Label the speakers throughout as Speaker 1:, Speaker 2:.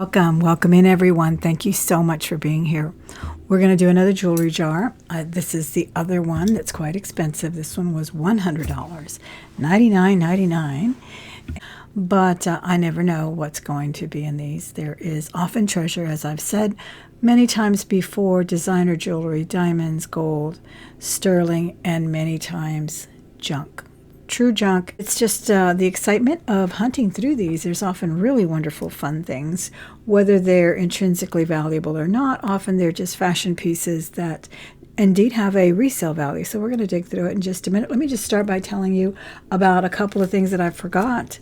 Speaker 1: Welcome in everyone. Thank you so much for being here. We're going to do another jewelry jar. This is the other one that's quite expensive. This one was $100, $99.99. But I never know what's going to be in these. There is often treasure, as I've said many times before, designer jewelry, diamonds, gold, sterling, and many times junk. True junk. It's just the excitement of hunting through these. There's often really wonderful, fun things, whether they're intrinsically valuable or not. Often they're just fashion pieces that indeed have a resale value. So we're going to dig through it in just a minute. Let me just start by telling you about a couple of things that I forgot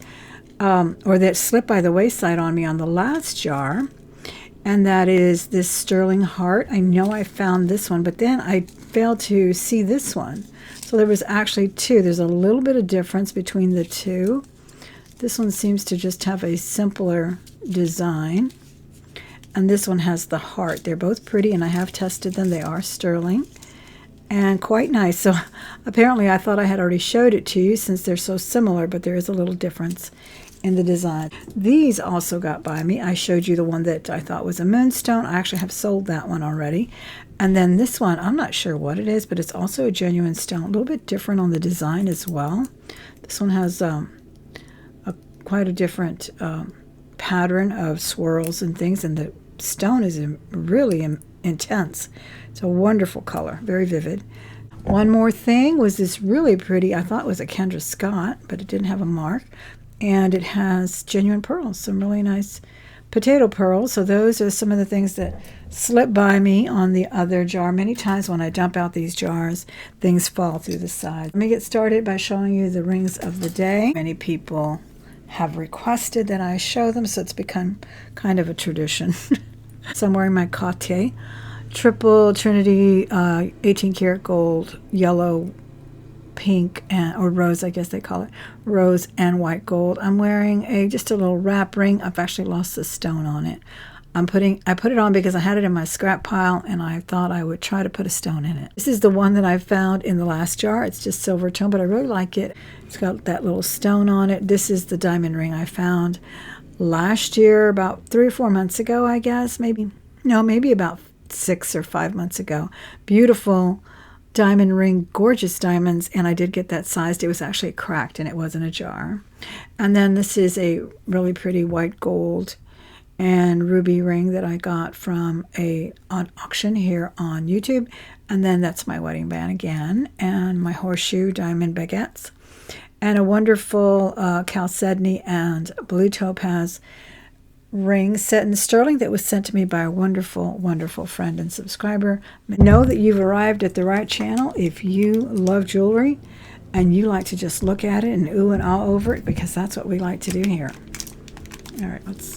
Speaker 1: or that slipped by the wayside on me on the last jar. And that is this sterling heart. I know I found this one, but then I failed to see this one. So there was actually two. There's a little bit of difference between the two. This one seems to just have a simpler design. And this one has the heart. They're both pretty, and I have tested them. They are sterling and quite nice. So apparently I thought I had already showed it to you since they're so similar, but there is a little difference in the design. These also got by me. I showed you the one that I thought was a moonstone. I actually have sold that one already. And then this one, I'm not sure what it is, but it's also a genuine stone. A little bit different on the design as well. This one has quite a different pattern of swirls and things, and the stone is really intense. It's a wonderful color, very vivid. One more thing was this really pretty, I thought it was a Kendra Scott, but it didn't have a mark. And it has genuine pearls, some really nice potato pearls. So those are some of the things that slipped by me on the other jar. Many times when I dump out these jars, things fall through the side. Let me get started by showing you the rings of the day. Many people have requested that I show them, so it's become kind of a tradition. So I'm wearing my Cartier Triple Trinity 18 karat gold, yellow, pink, or rose, I guess they call it, rose and white gold. I'm wearing just a little wrap ring. I've actually lost the stone on it. I put it on because I had it in my scrap pile, and I thought I would try to put a stone in it. This is the one that I found in the last jar. It's just silver tone, but I really like it. It's got that little stone on it. This is the diamond ring I found last year, about 3 or 4 months ago, I guess. Maybe about 6 or 5 months ago. Beautiful diamond ring, gorgeous diamonds, and I did get that sized. It was actually cracked and it wasn't a jar. And then this is a really pretty white gold and ruby ring that I got from an auction here on YouTube. And then that's my wedding band again, and my horseshoe diamond baguettes, and a wonderful chalcedony and blue topaz ring set in sterling that was sent to me by a wonderful, wonderful friend and subscriber. Know that you've arrived at the right channel if you love jewelry and you like to just look at it and ooh and ah over it, because that's what we like to do here. All right, let's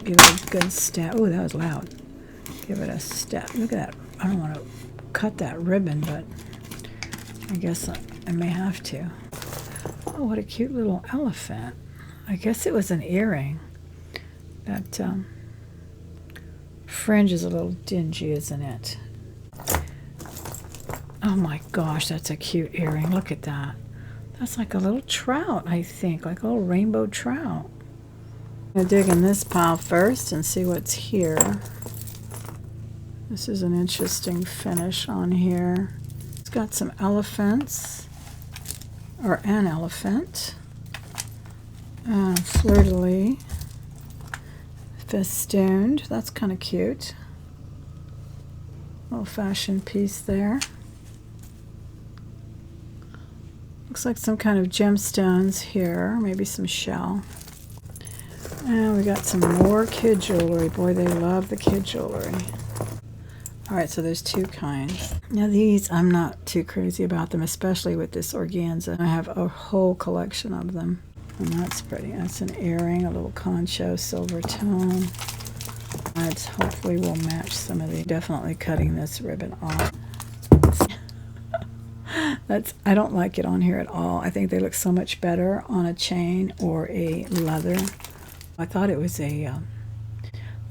Speaker 1: give it a good step. Oh, that was loud. Give it a step. Look at that. I don't want to cut that ribbon, but I guess I may have to. Oh, what a cute little elephant. I guess it was an earring. That fringe is a little dingy, isn't it? Oh my gosh, that's a cute earring. Look at that. That's like a little trout, I think, like a little rainbow trout. I'm going to dig in this pile first and see what's here. This is an interesting finish on here. It's got some elephants, or an elephant, fleur-de-lis. Festooned. That's kind of cute. Little fashion piece there. Looks like some kind of gemstones here, maybe some shell. And we got some more kid jewelry. Boy, they love the kid jewelry. All right, so there's two kinds. Now these, I'm not too crazy about them, especially with this organza. I have a whole collection of them. And that's pretty. That's an earring, a little concho, silver tone. That hopefully will match some of the. Definitely cutting this ribbon off. I don't like it on here at all. I think they look so much better on a chain or a leather. I thought it was a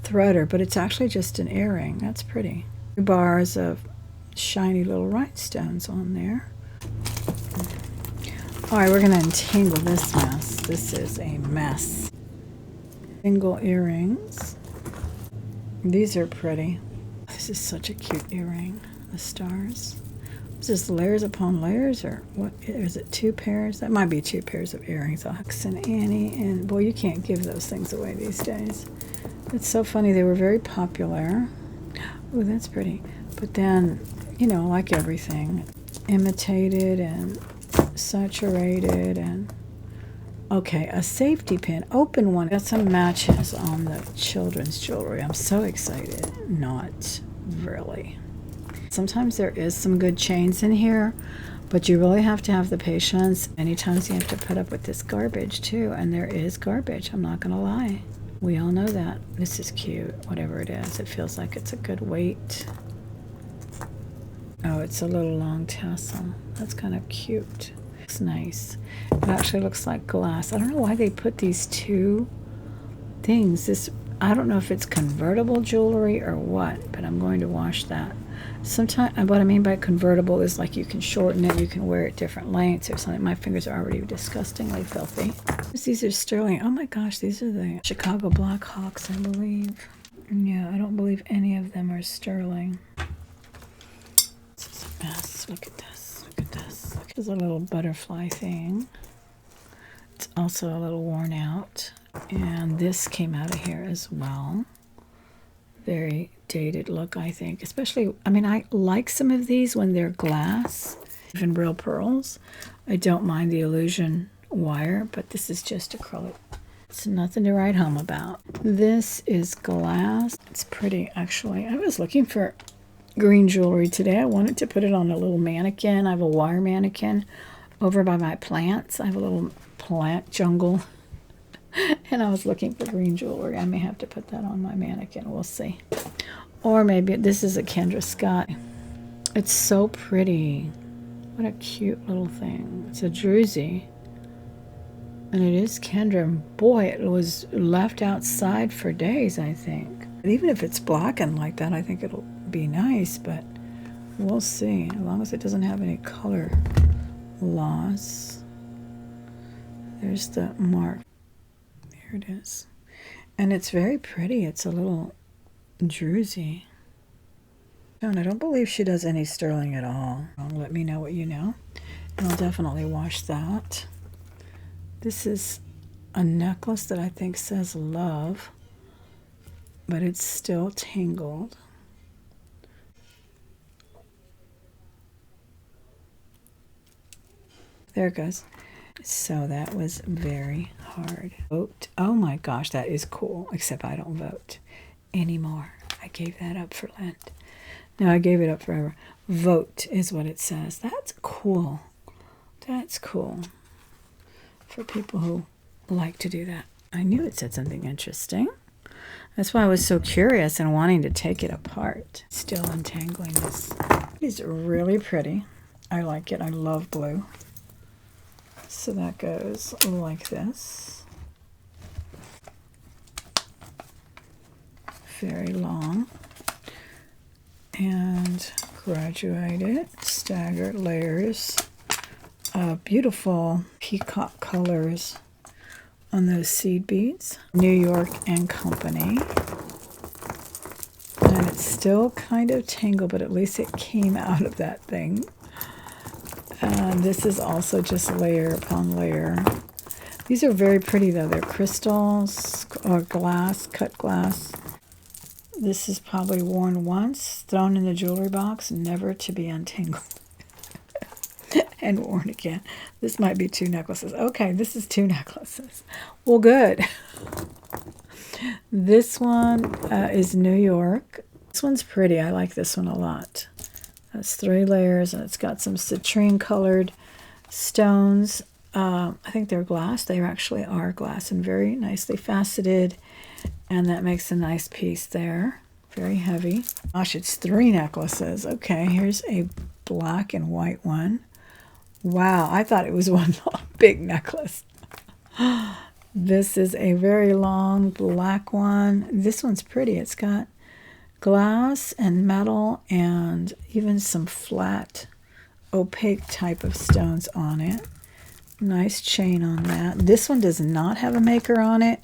Speaker 1: threader, but it's actually just an earring. That's pretty. 2 bars of shiny little rhinestones on there. All right, we're going to untangle this mess. This is a mess. Single earrings. These are pretty. This is such a cute earring. The stars. Is this layers upon layers, or what? Is it 2 pairs? That might be 2 pairs of earrings. Alex and Annie, and boy, you can't give those things away these days. It's so funny. They were very popular. Oh, that's pretty. But then, you know, like everything, imitated and saturated and... Okay, a safety pin, open one. Got some matches on the children's jewelry. I'm so excited. Not really. Sometimes there is some good chains in here, but you really have to have the patience. Many times you have to put up with this garbage too, and there is garbage, I'm not gonna lie. We all know that. This is cute, whatever it is. It feels like it's a good weight. Oh, it's a little long tassel. That's kind of cute. It's nice. It actually looks like glass. I don't know why they put these 2 things. I don't know if it's convertible jewelry or what, but I'm going to wash that. Sometimes, what I mean by convertible is like you can shorten it, you can wear it different lengths or something. My fingers are already disgustingly filthy. These are sterling. Oh my gosh, these are the Chicago Blackhawks, I believe. Yeah, I don't believe any of them are sterling. This is a mess. Look at this. Look at this. There's a little butterfly thing. It's also a little worn out. And this came out of here as well. Very dated look, I think. Especially, I mean, I like some of these when they're glass, even real pearls. I don't mind the illusion wire, but this is just acrylic. It's nothing to write home about. This is glass. It's pretty, actually. I was looking for green jewelry today. I wanted to put it on a little mannequin. I have a wire mannequin over by my plants. I have a little plant jungle. And I was looking for green jewelry. I may have to put that on my mannequin. We'll see. Or maybe this is a Kendra Scott. It's so pretty. What a cute little thing. It's a druzy. And it is Kendra. Boy, it was left outside for days, I think. But even if it's blackened like that, I think it'll be nice. But we'll see. As long as it doesn't have any color loss. There's the mark. Here it is. And it's very pretty. It's a little druzy. And I don't believe she does any sterling at all. Let me know what you know. And I'll definitely wash that. This is a necklace that I think says love, but it's still tangled. There it goes. So that was very hard. Vote. Oh my gosh, that is cool. Except I don't vote anymore. I gave that up for Lent. No, I gave it up forever. Vote is what it says. That's cool. That's cool. For people who like to do that. I knew it said something interesting. That's why I was so curious and wanting to take it apart. Still untangling this. It's really pretty. I like it. I love blue. So that goes like this. Very long. And graduated, staggered layers. Beautiful peacock colors on those seed beads. New York and Company. And it's still kind of tangled, but at least it came out of that thing. And this is also just layer upon layer. These are very pretty though. They're crystals or glass, cut glass. This is probably worn once, thrown in the jewelry box, never to be untangled. And worn again. This might be 2 necklaces. Okay, this is 2 necklaces. Well, good. This one is New York. This one's pretty. I like this one a lot. That's 3 layers, and it's got some citrine colored stones. I think they're glass. They actually are glass and very nicely faceted. And that makes a nice piece there. Very heavy. Gosh, it's 3 necklaces. Okay, here's a black and white one. Wow, I thought it was one long, big necklace. This is a very long black one. This one's pretty. It's got glass and metal and even some flat, opaque type of stones on it. Nice chain on that. This one does not have a maker on it.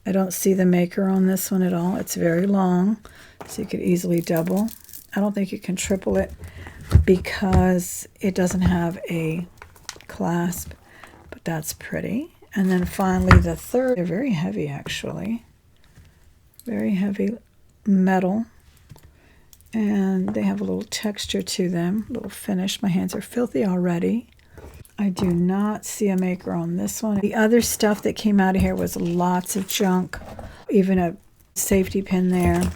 Speaker 1: I don't see the maker on this one at all. It's very long, so you could easily double. I don't think you can triple it because it doesn't have a clasp, but that's pretty. And then finally the third, they're very heavy actually. Very heavy metal. And they have a little texture to them, a little finish. My hands are filthy already. I do not see a maker on this one. The other stuff that came out of here was lots of junk. Even a safety pin there.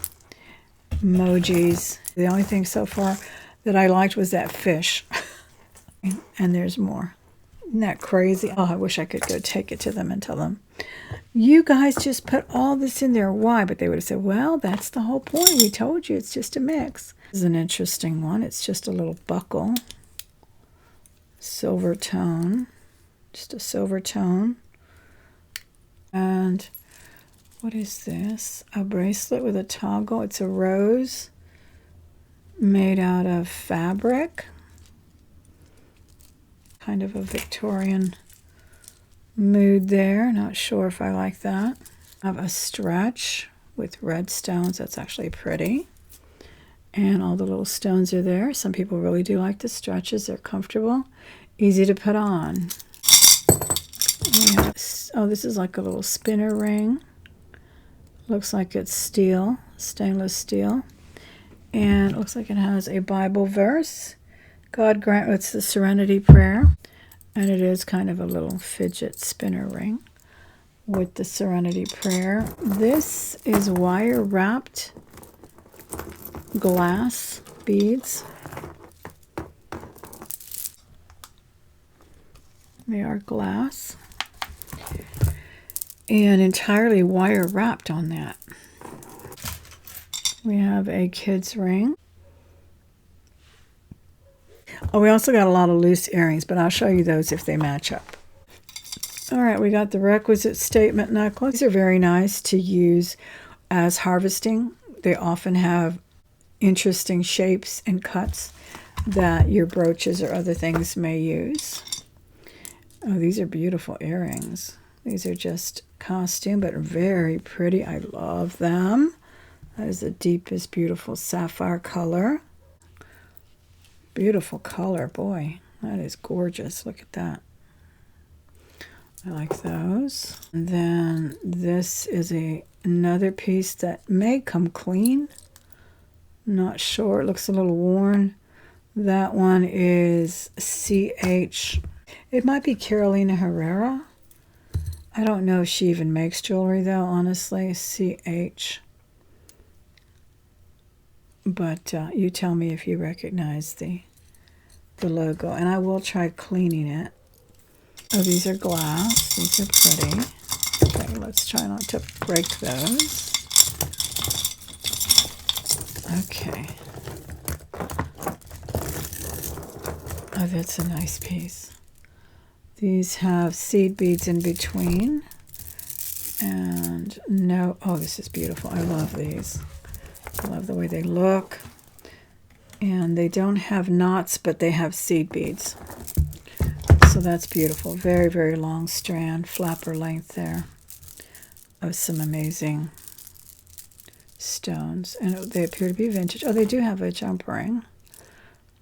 Speaker 1: Emojis. The only thing so far that I liked was that fish. And there's more. Isn't that crazy? Oh, I wish I could go take it to them and tell them, you guys just put all this in there. Why? But they would have said, well, that's the whole point. We told you it's just a mix. This is an interesting one. It's just a little buckle. Silver tone. Just a silver tone. And what is this? A bracelet with a toggle. It's a rose made out of fabric. Kind of a Victorian mood there. Not sure if I like that. I have a stretch with red stones. That's actually pretty. And all the little stones are there. Some people really do like the stretches. They're comfortable. Easy to put on. Oh, this is like a little spinner ring. Looks like it's steel, stainless steel. And it looks like it has a Bible verse. God grant, it's the Serenity Prayer. And it is kind of a little fidget spinner ring with the Serenity Prayer. This is wire wrapped glass beads. They are glass and entirely wire wrapped on that. We have a kid's ring. Oh, we also got a lot of loose earrings, but I'll show you those if they match up. All right, we got the requisite statement necklace. These are very nice to use as harvesting. They often have interesting shapes and cuts that your brooches or other things may use. Oh, these are beautiful earrings. These are just costume, but very pretty. I love them. That is the deepest, beautiful sapphire color. Beautiful color, boy. That is gorgeous. Look at that. I like those. And then this is another piece that may come clean. Not sure. It looks a little worn. That one is CH. It might be Carolina Herrera. I don't know if she even makes jewelry, though, honestly. CH. But you tell me if you recognize the logo. And I will try cleaning it. Oh, these are glass. These are pretty. Okay, let's try not to break those. Okay. Oh, that's a nice piece. These have seed beads in between. And no, oh, this is beautiful. I love these. I love the way they look. And they don't have knots, but they have seed beads. So that's beautiful. Very, very long strand, flapper length there. Oh, some amazing stones. And they appear to be vintage. Oh, they do have a jump ring.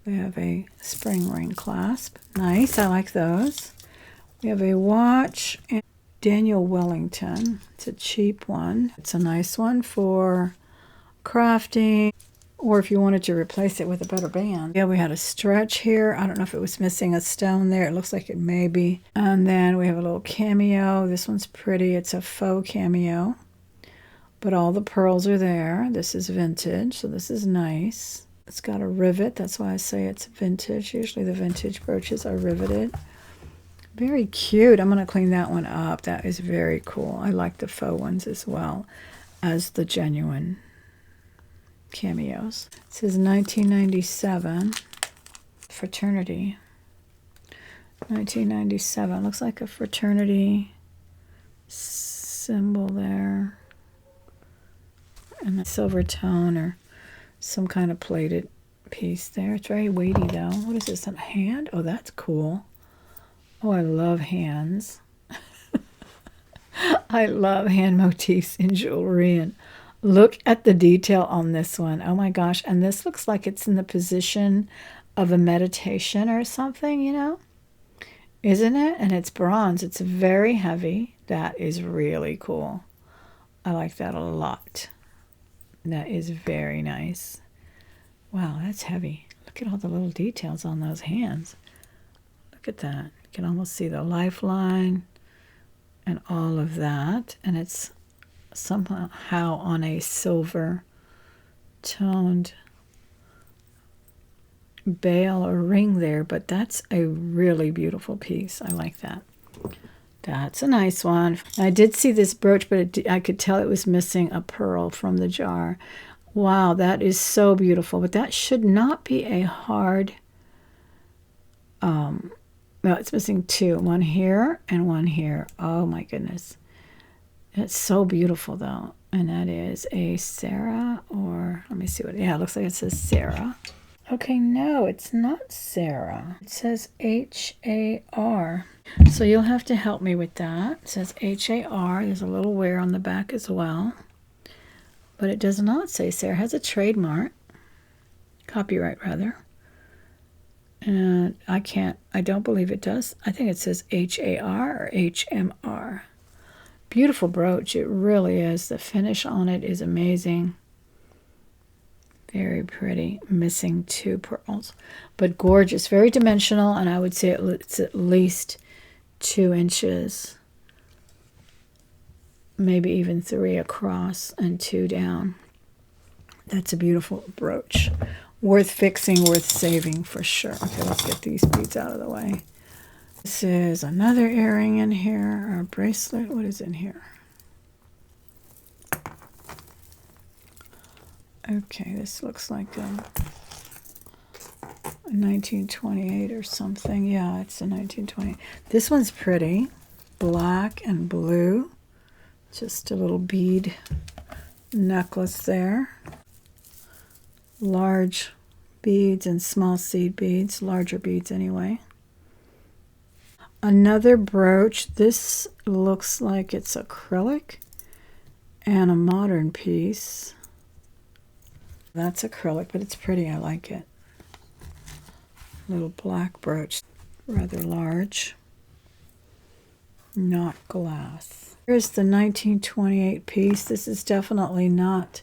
Speaker 1: They have a spring ring clasp. Nice, I like those. We have a watch. And Daniel Wellington. It's a cheap one. It's a nice one for crafting, or if you wanted to replace it with a better band. Yeah, we had a stretch here. I don't know if it was missing a stone there. It looks like it may be. And then we have a little cameo. This one's pretty. It's a faux cameo, but all the pearls are there. This is vintage, so this is nice. It's got a rivet. That's why I say it's vintage. Usually the vintage brooches are riveted. Very cute. I'm going to clean that one up. That is very cool. I like the faux ones as well as the genuine cameos. It says 1997 fraternity. 1997 looks like a fraternity symbol there, and a silver tone or some kind of plated piece there. It's very weighty though. What is this, a hand? Oh, that's cool. Oh, I love hands. I love hand motifs in jewelry, and look at the detail on this one. Oh my gosh. And this looks like it's in the position of a meditation or something, you know? Isn't it? And it's bronze. It's very heavy. That is really cool. I like that a lot. That is very nice. Wow, that's heavy. Look at all the little details on those hands. Look at that. You can almost see the lifeline and all of that. And it's somehow on a silver toned bail or ring there, but that's a really beautiful piece. I like that. That's a nice one. I did see this brooch, but I could tell it was missing a pearl from the jar. Wow, that is so beautiful. But that should not be a hard... no, it's missing two. One here and one here. Oh, my goodness. It's so beautiful, though. And that is a Sarah, or... Let me see what... Yeah, it looks like it says Sarah. Okay, no, it's not Sarah. It says H-A-R. So you'll have to help me with that. It says H-A-R. There's a little wear on the back as well. But it does not say Sarah. It has a trademark. Copyright, rather. And I don't believe it does. I think it says H-A-R or H-M-R. Beautiful brooch. It really is. The finish on it is amazing. Very pretty. Missing two pearls. But gorgeous. Very dimensional. And I would say it's at least 2 inches. Maybe even 3 across and 2 down. That's a beautiful brooch. Worth fixing, worth saving for sure. Okay, let's get these beads out of the way. This is another earring in here, or a bracelet. What is in here? Okay, this looks like a 1928 or something. Yeah, it's a 1928. This one's pretty. Black and blue. Just a little bead necklace there. Large beads and small seed beads. Larger beads anyway. Another brooch. This looks like it's acrylic and a modern piece. That's acrylic, but it's pretty. I like it. Little black brooch. Rather large. Not glass. Here's the 1928 piece. This is definitely not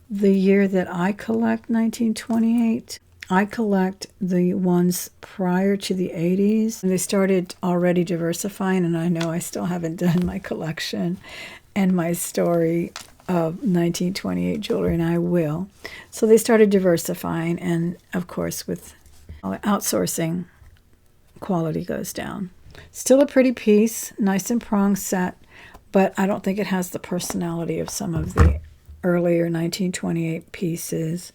Speaker 1: the year that I collect 1928. I collect the ones prior to the 80s. And they started already diversifying, and I know I still haven't done my collection and my story of 1928 jewelry, and I will. So they started diversifying, and of course with outsourcing, quality goes down. Still a pretty piece, nice and prong set, but I don't think it has the personality of some of the earlier 1928 pieces,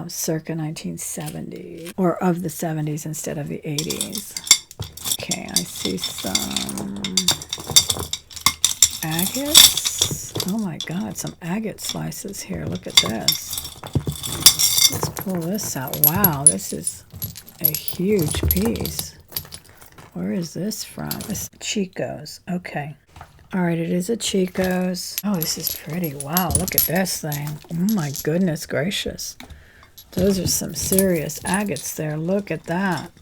Speaker 1: circa 1970, or of the 70s instead of the 80s. Okay, I see some agates. Oh my God, some agate slices here. Look at this. Let's pull this out. Wow, this is a huge piece. Where is this from? It's Chico's. Okay. All right, it is a Chico's. Oh, this is pretty. Wow, look at this thing. Oh my goodness gracious. Those are some serious agates there. Look at that.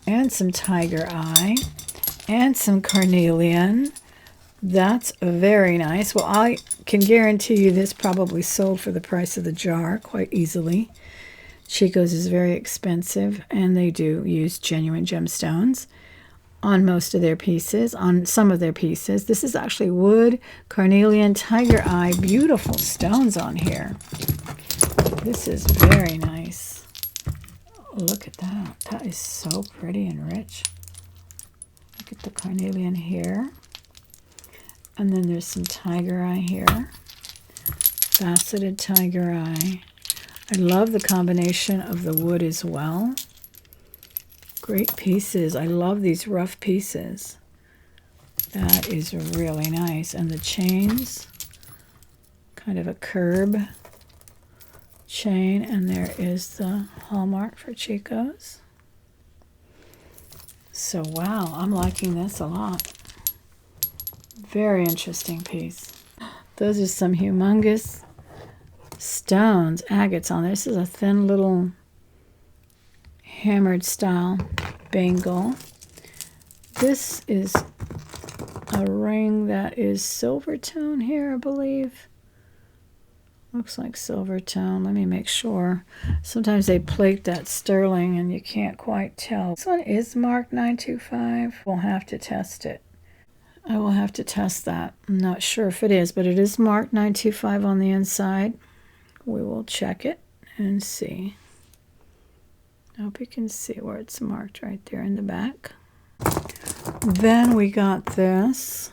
Speaker 1: And some tiger eye. And some carnelian. That's very nice. Well, I can guarantee you this probably sold for the price of the jar quite easily. Chico's is very expensive, and they do use genuine gemstones on most of their pieces, on some of their pieces. This is actually wood, carnelian, tiger eye, beautiful stones on here. This is very nice. Look at that. That is so pretty and rich. Look at the carnelian here. And then there's some tiger eye here. Faceted tiger eye. I love the combination of the wood as well. Great pieces. I love these rough pieces. That is really nice. And the chains, kind of a curb chain. And there is the hallmark for Chico's. So wow, I'm liking this a lot. Very interesting piece. Those are some humongous stones, agates on there. This is a thin little hammered style bangle. This is a ring that is silver tone here, I believe. Looks like silver tone. Let me make sure. Sometimes they plate that sterling and you can't quite tell. This one is marked 925. We'll have to test it. I will have to test that. I'm not sure if it is, but it is marked 925 on the inside. We will check it and see. I hope you can see where it's marked right there in the back. Then we got this.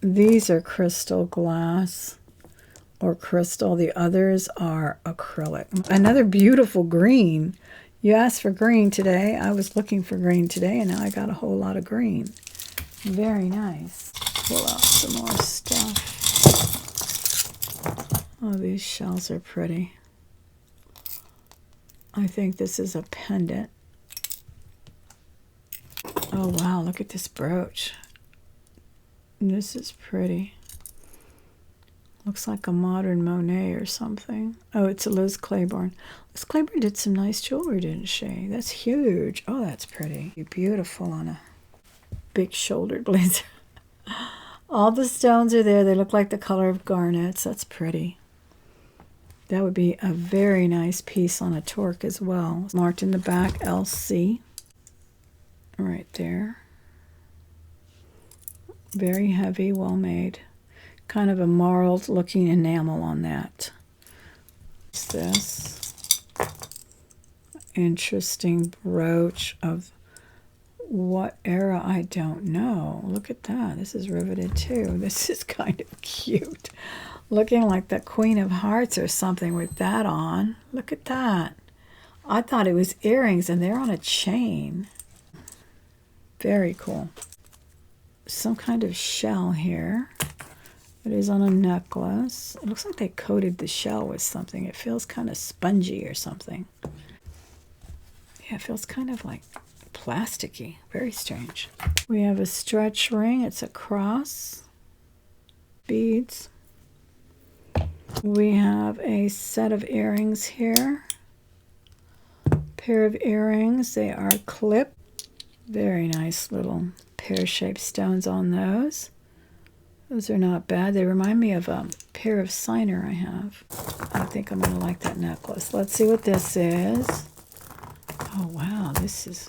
Speaker 1: These are crystal glass or crystal. The others are acrylic. Another beautiful green. You asked for green today. I was looking for green today, and now I got a whole lot of green. Very nice. Pull out some more stuff. Oh, these shells are pretty. I think this is a pendant. Oh, wow, look at this brooch. This is pretty. Looks like a modern Monet or something. Oh, it's a Liz Claiborne. Liz Claiborne did some nice jewelry, didn't she? That's huge. Oh, that's pretty. Beautiful on a big shouldered blazer. All the stones are there. They look like the color of garnets. That's pretty. That would be a very nice piece on a torque as well. Marked in the back, LC. Right there. Very heavy, well made. Kind of a marled looking enamel on that. What's this? Interesting brooch of what era, I don't know. Look at that. This is riveted too. This is kind of cute. Looking like the Queen of Hearts or something with that on. Look at that. I thought it was earrings and they're on a chain. Very cool. Some kind of shell here. It is on a necklace. It looks like they coated the shell with something. It feels kind of spongy or something. Yeah, it feels kind of like plasticky. Very strange. We have a stretch ring. It's a cross. Beads. We have a set of earrings here. Pair of earrings. They are clipped. Very nice little pear-shaped stones on those. Those are not bad. They remind me of a pair of signer I have. I think I'm going to like that necklace. Let's see what this is. Oh, wow. This is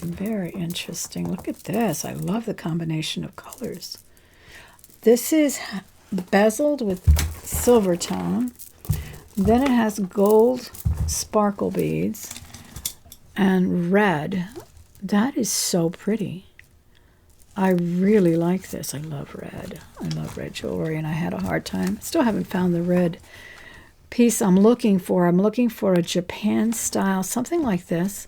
Speaker 1: very interesting. Look at this. I love the combination of colors. This is bezeled with silver tone. Then it has gold sparkle beads and red. That is so pretty. I really like this. I love red. I love red jewelry, and I had a hard time. Still haven't found the red piece I'm looking for. I'm looking for a Japan style, something like this,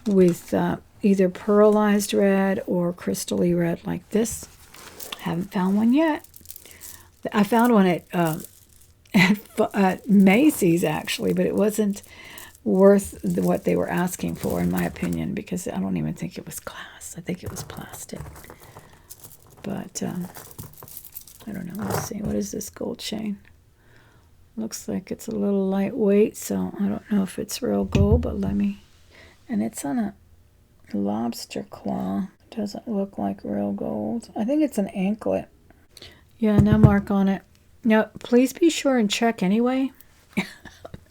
Speaker 1: with either pearlized red or crystally red like this. Haven't found one yet. I found one at Macy's, actually, but it wasn't worth what they were asking for, in my opinion, because I don't even think it was glass. I think it was plastic. But I don't know. Let's see. What is this gold chain? Looks like it's a little lightweight, so I don't know if it's real gold, but let me... And it's on a lobster claw. Doesn't look like real gold. I think it's an anklet. Yeah, no mark on it. Now, please be sure and check anyway.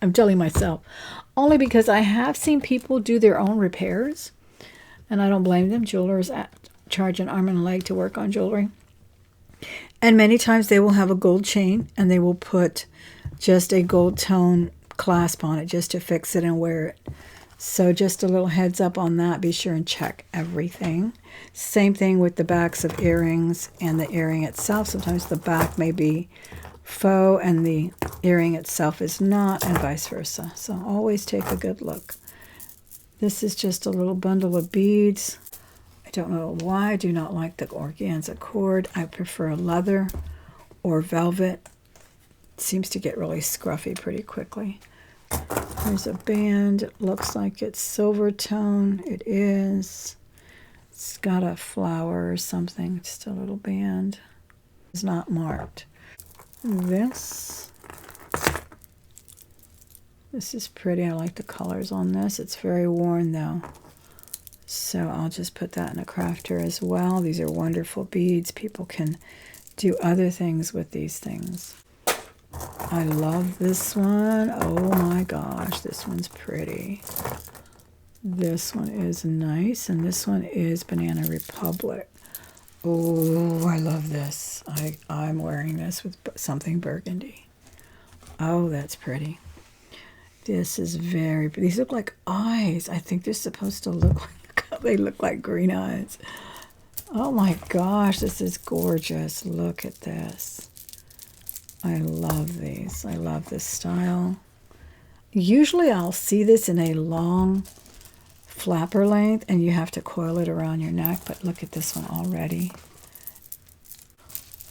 Speaker 1: I'm telling myself. Only because I have seen people do their own repairs, and I don't blame them. Jewelers charge an arm and a leg to work on jewelry. And many times they will have a gold chain, and they will put just a gold tone clasp on it just to fix it and wear it. So just a little heads up on that. Be sure and check everything. Same thing with the backs of earrings and the earring itself. Sometimes the back may be faux and the earring itself is not, and vice versa. So always take a good look. This is just a little bundle of beads. I don't know why I do not like the organza cord. I prefer leather or velvet. It seems to get really scruffy pretty quickly. There's a band. It looks like it's silver tone. It is. It's got a flower or something, just a little band. It's not marked. This is pretty. I like the colors on this. It's very worn though. So I'll just put that in a crafter as well. These are wonderful beads. People can do other things with these things. I love this one. Oh my gosh, this one's pretty. This one is nice, and this one is Banana Republic. Oh, I love this. I'm wearing this with something burgundy. Oh, that's pretty. This is very pretty. These look like eyes. I think they're supposed to look like, they look like green eyes. Oh my gosh, this is gorgeous. Look at this. I love these. I love this style. Usually I'll see this in a long flapper length and you have to coil it around your neck, but look at this one already.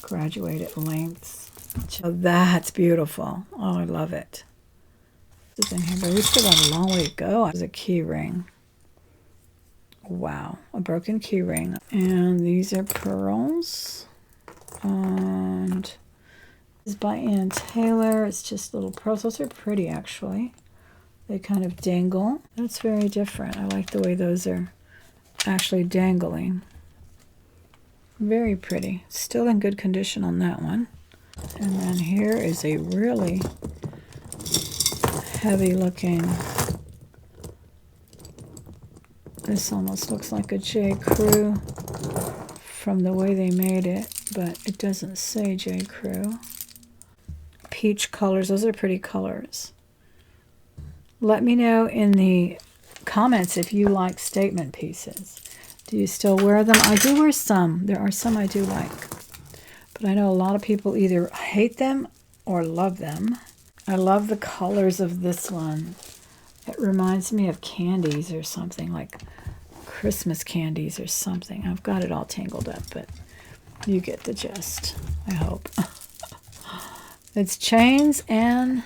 Speaker 1: Graduated lengths. So that's beautiful. Oh, I love it. This is in here, but we still got a long way to go. There's a key ring. Wow, a broken key ring. And these are pearls. And this is by Ann Taylor. It's just little pearls. Those are pretty, actually. They kind of dangle. That's very different. I like the way those are actually dangling. Very pretty. Still in good condition on that one. And then here is a really heavy looking, this almost looks like a J. Crew from the way they made it, but it doesn't say J. Crew. Peach colors, those are pretty colors. Let me know in the comments if you like statement pieces. Do you still wear them? I do wear some. There are some I do like. But I know a lot of people either hate them or love them. I love the colors of this one. It reminds me of candies or something, like Christmas candies or something. I've got it all tangled up, but you get the gist, I hope. It's chains and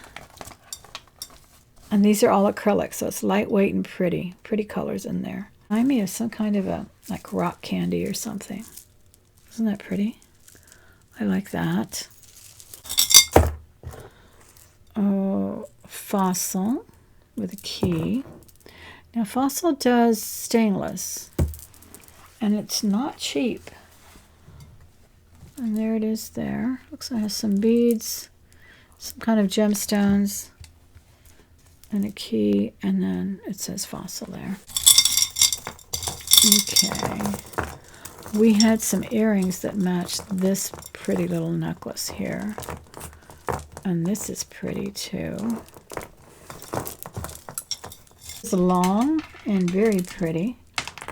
Speaker 1: these are all acrylic, so it's lightweight and pretty. Pretty colors in there. Remind me of some kind of a, like rock candy or something. Isn't that pretty? I like that. Oh, Fossil with a key. Now Fossil does stainless, and it's not cheap. And there it is there. Looks like it has some beads, some kind of gemstones, and a key, and then it says Fossil there. Okay. We had some earrings that matched this pretty little necklace here. And this is pretty too. It's long and very pretty.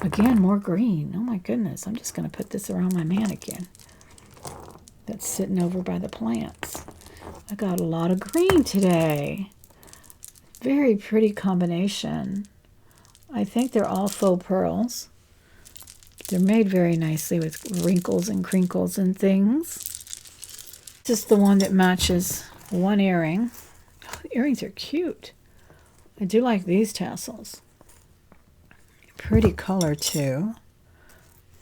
Speaker 1: Again, more green. Oh my goodness, I'm just going to put this around my mannequin that's sitting over by the plants. I got a lot of green today. Very pretty combination. I think they're all faux pearls. They're made very nicely with wrinkles and crinkles and things. This is the one that matches one earring. Oh, the earrings are cute. I do like these tassels. Pretty color too.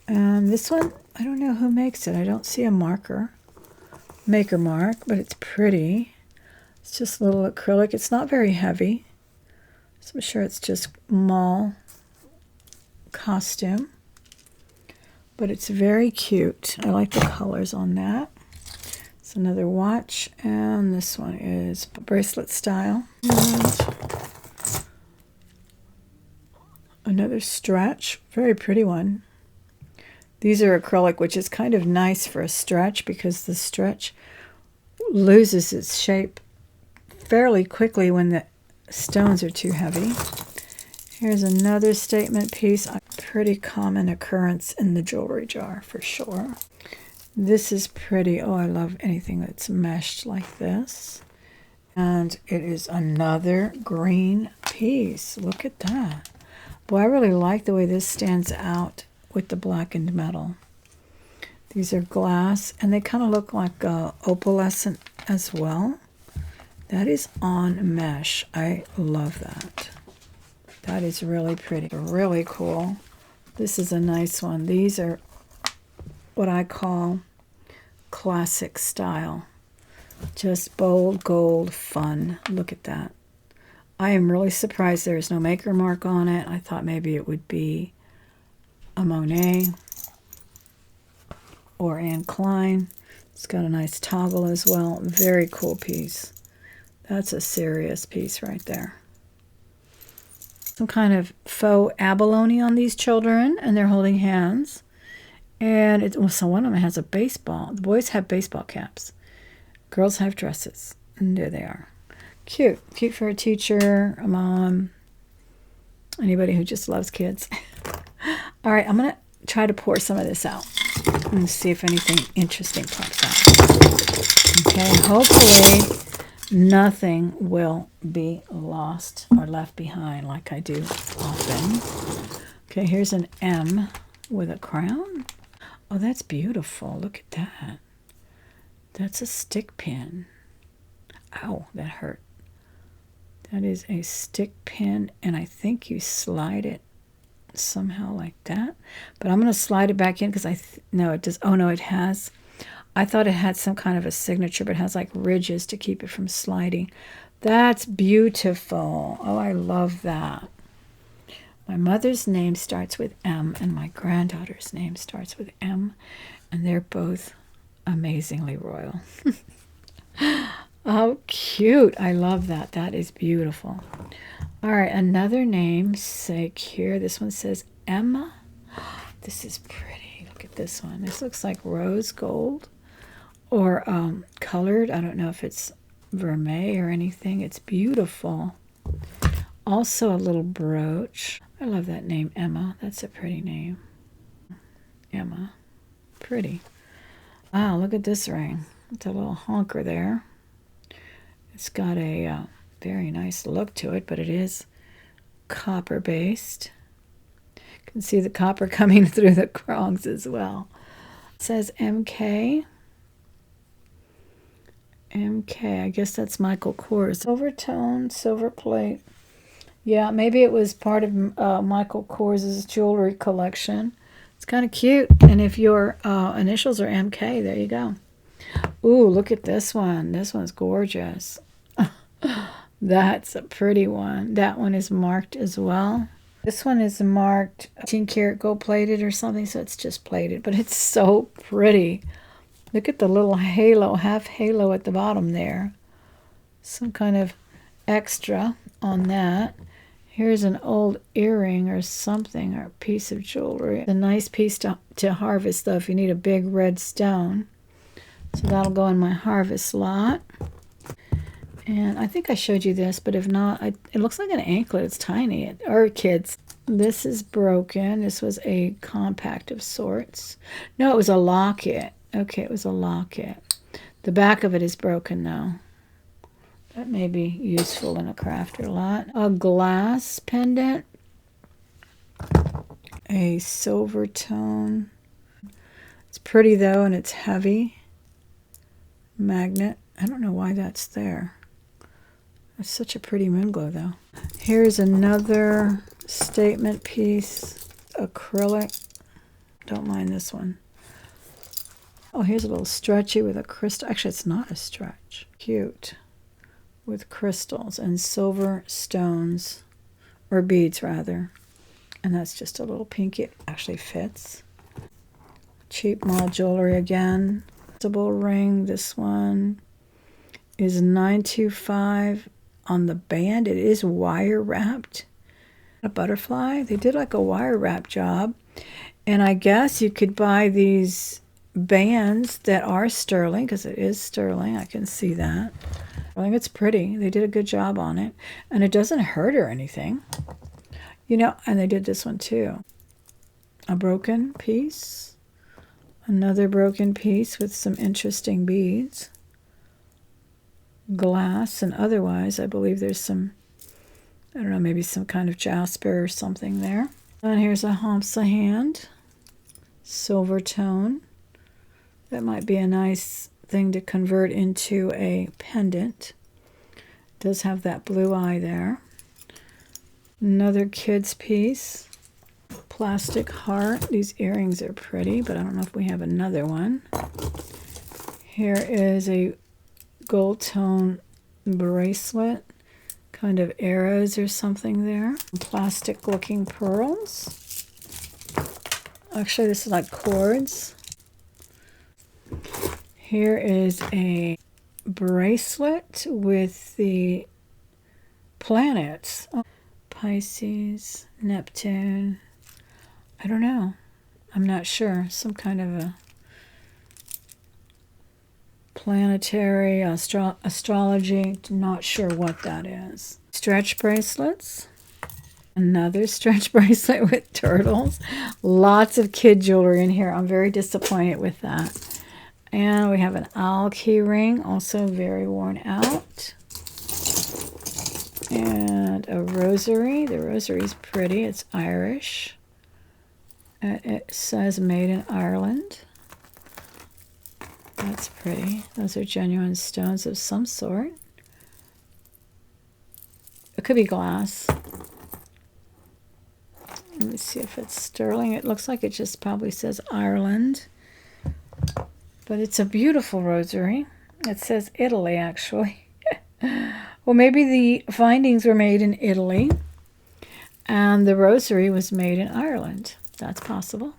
Speaker 1: And this one, I don't know who makes it. I don't see a maker mark, but it's pretty. It's just a little acrylic. It's not very heavy. So I'm sure it's just mall costume. But it's very cute. I like the colors on that. It's another watch, and this one is bracelet style. And another stretch, very pretty one. These are acrylic, which is kind of nice for a stretch because the stretch loses its shape fairly quickly when the stones are too heavy. Here's another statement piece. A pretty common occurrence in the jewelry jar for sure. This is pretty. Oh, I love anything that's meshed like this. And it is another green piece. Look at that. Boy, I really like the way this stands out with the blackened metal. These are glass, and they kind of look like opalescent as well. That is on mesh. I love that. That is really pretty. Really cool. This is a nice one. These are what I call classic style. Just bold gold fun. Look at that. I am really surprised there's no maker mark on it. I thought maybe it would be a Monet or Anne Klein. It's got a nice toggle as well. Very cool piece. That's a serious piece right there. Some kind of faux abalone on these children, and they're holding hands. And so one of them has a baseball. The boys have baseball caps. Girls have dresses. And there they are. Cute. Cute for a teacher, a mom, anybody who just loves kids. All right, I'm going to try to pour some of this out and see if anything interesting pops out. Okay, hopefully nothing will be lost or left behind like I do often. Okay, here's an M with a crown. Oh, that's beautiful. Look at that. That's a stick pin. Ow, that hurt. That is a stick pin, and I think you slide it somehow like that. But I'm going to slide it back in because no, it does. Oh, no, it has. I thought it had some kind of a signature, but it has like ridges to keep it from sliding. That's beautiful. Oh, I love that. My mother's name starts with M, and my granddaughter's name starts with M, and they're both amazingly royal. Oh, cute. I love that. That is beautiful. All right, another namesake here. This one says Emma. This is pretty. Look at this one. This looks like rose gold or colored. I don't know if it's vermeil or anything. It's beautiful. Also a little brooch. I love that name, Emma. That's a pretty name. Emma. Pretty. Wow, look at this ring. It's a little honker there. It's got a very nice look to it, but it is copper based. You can see the copper coming through the prongs as well. It says MK. MK, I guess that's Michael Kors. Silver tone, silver plate. Yeah, maybe it was part of Michael Kors's jewelry collection. It's kind of cute. And if your initials are MK, there you go. Ooh, look at this one. This one's gorgeous. That's a pretty one. That one is marked as well. This one is marked 18 karat gold plated or something, so it's just plated, but it's so pretty. Look at the little halo, half halo at the bottom there. Some kind of extra on that. Here's an old earring or something, or a piece of jewelry. It's a nice piece to harvest, though, if you need a big red stone. So that'll go in my harvest lot. And I think I showed you this, but if not, it looks like an anklet. It's tiny. Or kids. This is broken. This was a compact of sorts. No, it was a locket. Okay, it was a locket. The back of it is broken, though. That may be useful in a crafter lot. A glass pendant. A silver tone. It's pretty, though, and it's heavy. Magnet. I don't know why that's there. It's such a pretty moon glow, though. Here's another statement piece. Acrylic. Don't mind this one. Oh, here's a little stretchy with a crystal. Actually, it's not a stretch. Cute. With crystals and silver stones. Or beads, rather. And that's just a little pinky. It actually fits. Cheap mall jewelry again. Double ring. This one is $925 on the band. It is wire wrapped. A butterfly. They did like a wire wrap job. And I guess you could buy these bands that are sterling, because it is sterling. I can see that. I think it's pretty. They did a good job on it. And it doesn't hurt or anything. You know, and they did this one too. A broken piece. Another broken piece with some interesting beads. Glass and otherwise. I believe there's some, I don't know, maybe some kind of jasper or something there. And here's a Hamsa hand. Silver tone. That might be a nice thing to convert into a pendant. It does have that blue eye there. Another kid's piece. plastic heart. These earrings are pretty, but I don't know if we have another one. Here is a gold tone bracelet, kind of arrows or something there. Plastic looking pearls. Actually, this is like cords. Here is a bracelet with the planets. Oh, Pisces, Neptune. I don't know. I'm not sure. Some kind of a planetary astrology. Not sure what that is. Stretch bracelets. Another stretch bracelet with turtles. Lots of kid jewelry in here. I'm very disappointed with that. And we have an owl key ring, also very worn out. And a rosary. The rosary is pretty. It's Irish. It says made in Ireland. That's pretty. Those are genuine stones of some sort. It could be glass. Let me see if it's sterling. It looks like it just probably says Ireland. But it's a beautiful rosary. It says Italy, actually. Well, maybe the findings were made in Italy and the rosary was made in Ireland. That's possible.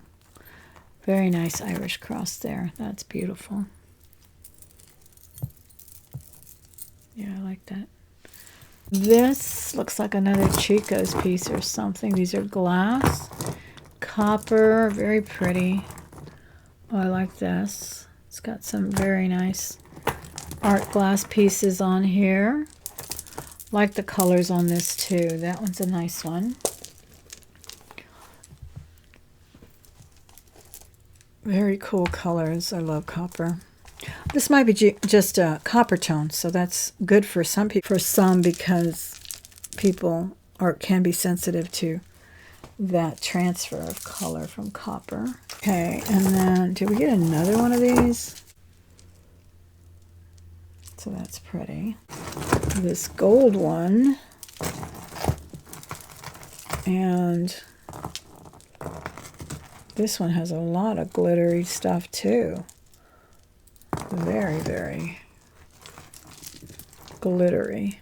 Speaker 1: Very nice Irish cross there. That's beautiful. Yeah, I like that. This looks like another Chico's piece or something. These are glass, copper, very pretty. Oh, I like this. It's got some very nice art glass pieces on here. Like the colors on this too. That one's a nice one. Very cool colors. I love copper. This might be just a copper tone, so that's good for some people. For some, because people can be sensitive to that transfer of color from copper. Okay, and then did we get another one of these? So that's pretty. This gold one. And this one has a lot of glittery stuff too. Very, very glittery.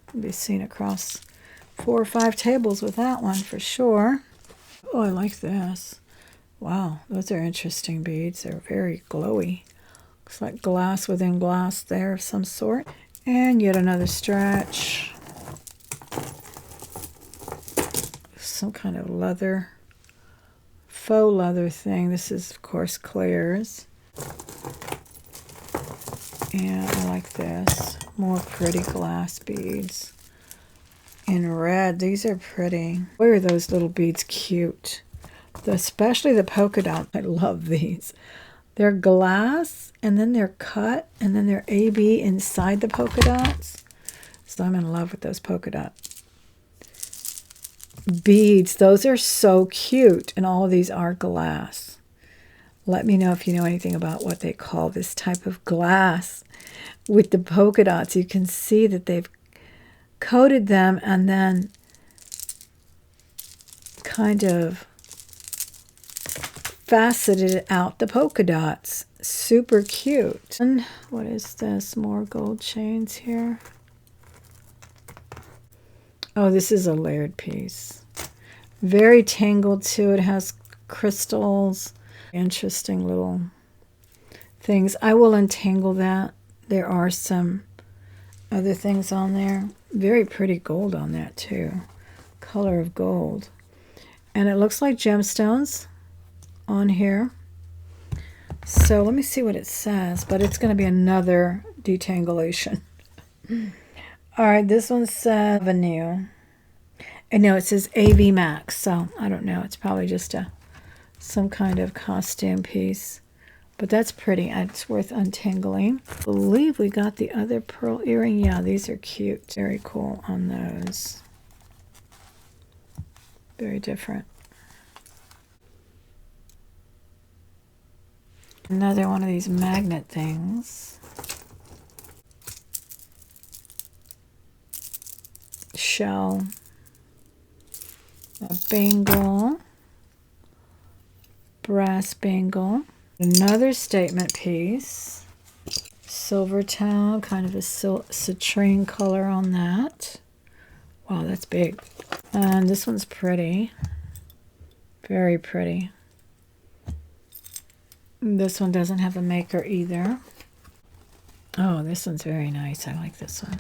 Speaker 1: Can be seen across 4 or 5 tables with that one for sure. Oh, I like this. Wow, those are interesting beads. They're very glowy. Looks like glass within glass there of some sort. And yet another stretch. Some kind of leather, faux leather thing. This is, of course, Claire's. And I like this. More pretty glass beads. In red. These are pretty. Boy, are those little beads cute. Especially the polka dot. I love these. They're glass, and then they're cut, and then they're AB inside the polka dots. So I'm in love with those polka dot beads. Those are so cute, and all of these are glass. Let me know if you know anything about what they call this type of glass with the polka dots. You can see that they've coated them and then kind of faceted out the polka dots. Super cute. And what is this? More gold chains here. Oh, this is a layered piece. Very tangled too. It has crystals. Interesting little things. I will untangle that. There are some other things on there. Very pretty gold on that too. Color of gold. And it looks like gemstones on here. So let me see what it says, but it's going to be another detangulation. All right, this one says Avenue. And no, it says AV Max, so I don't know. It's probably just some kind of costume piece. But that's pretty. It's worth untangling. I believe we got the other pearl earring. Yeah, these are cute. Very cool on those. Very different. Another one of these magnet things. Shell. A bangle. brass bangle. Another statement piece. Silver tone, kind of a citrine color on that. Wow, that's big. And this one's pretty. Very pretty. This one doesn't have a maker either. Oh, this one's very nice. I like this one.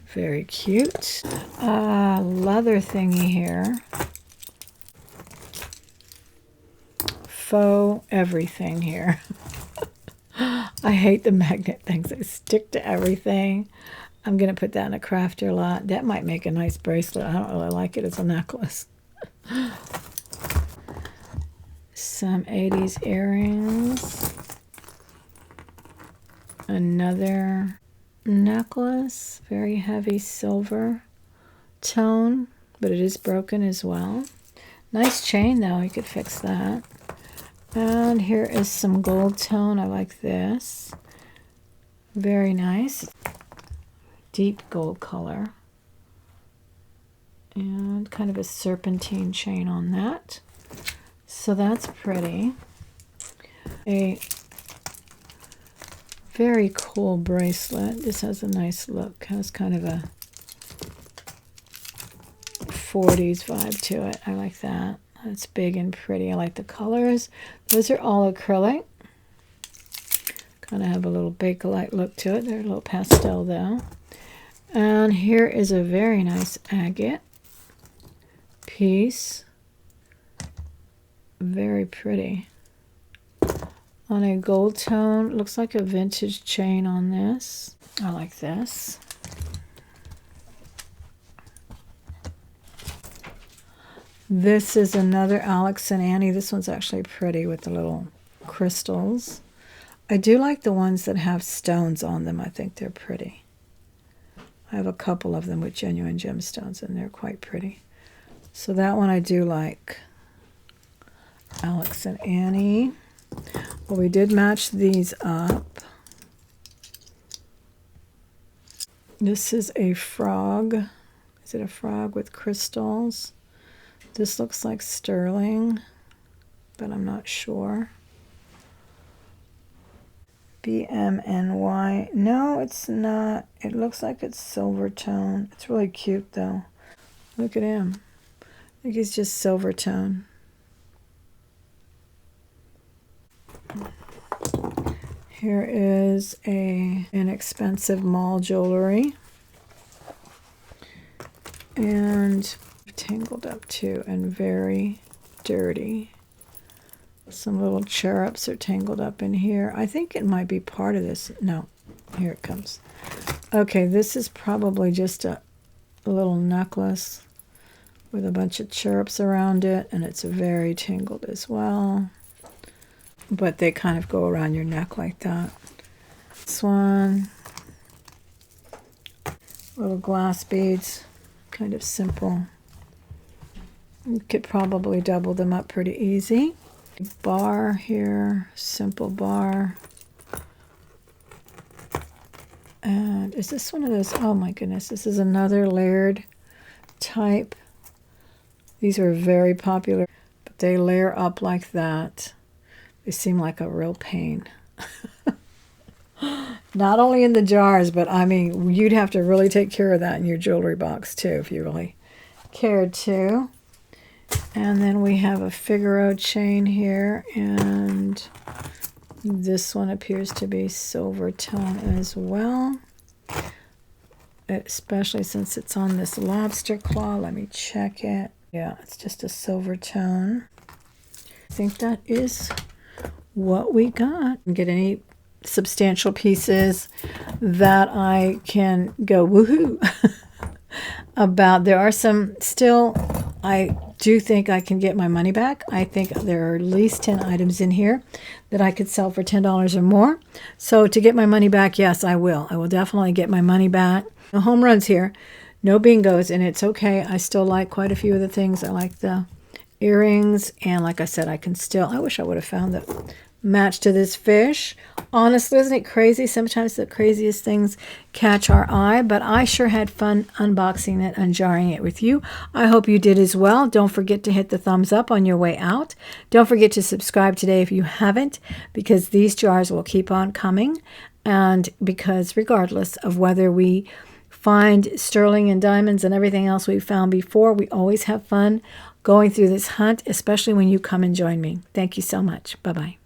Speaker 1: Very cute. Leather thingy here. Faux everything here. I hate the magnet things. They stick to everything. I'm going to put that in a crafter lot. That might make a nice bracelet. I don't really like it as a necklace. Some 80s earrings. Another necklace. Very heavy silver tone, but it is broken as well. Nice chain though. You could fix that. And here is some gold tone. I like this. Very nice. Deep gold color. And kind of a serpentine chain on that. So that's pretty. A very cool bracelet. This has a nice look. Has kind of a 40s vibe to it. I like that. It's big and pretty. I like the colors. Those are all acrylic. Kind of have a little Bakelite look to it. They're a little pastel though. And here is a very nice agate piece. Very pretty. On a gold tone. Looks like a vintage chain on this. I like this. This is another Alex and Annie. This one's actually pretty with the little crystals. I do like the ones that have stones on them. I think they're pretty. I have a couple of them with genuine gemstones and they're quite pretty. So that one I do like. Alex and Annie. Well, we did match these up. This is a frog. Is it a frog with crystals? This looks like sterling, but I'm not sure. BMNY. No, it's not. It looks like it's silver tone. It's really cute, though. Look at him. I think he's just silver tone. Here is an inexpensive mall jewelry. And tangled up too and very dirty. Some little cherubs are tangled up in here. I think it might be part of this. No, here it comes. Okay, this is probably just a little necklace with a bunch of cherubs around it, and it's very tangled as well. But they kind of go around your neck like that. This one, little glass beads, kind of simple. You could probably double them up pretty easy. Bar here, simple bar. And is this one of those? Oh my goodness, this is another layered type. These are very popular, but they layer up like that. They seem like a real pain. Not only in the jars, but I mean, you'd have to really take care of that in your jewelry box too if you really cared to. And then we have a Figaro chain here, and this one appears to be silver tone as well, especially since it's on this lobster claw. Let me check it. Yeah, it's just a silver tone. I think that is what we got. Get any substantial pieces that I can go woohoo about. There are some still, I do think I can get my money back. I think there are at least 10 items in here that I could sell for $10 or more. So to get my money back, yes, I will. I will definitely get my money back. No home runs here, no bingos, and it's okay. I still like quite a few of the things. I like the earrings, and like I said, I wish I would have found match to this fish. Honestly, isn't it crazy? Sometimes the craziest things catch our eye, but I sure had fun unboxing it, unjarring it with you. I hope you did as well. Don't forget to hit the thumbs up on your way out. Don't forget to subscribe today if you haven't, because these jars will keep on coming. And because regardless of whether we find sterling and diamonds and everything else we've found before, we always have fun going through this hunt, especially when you come and join me. Thank you so much. Bye-bye.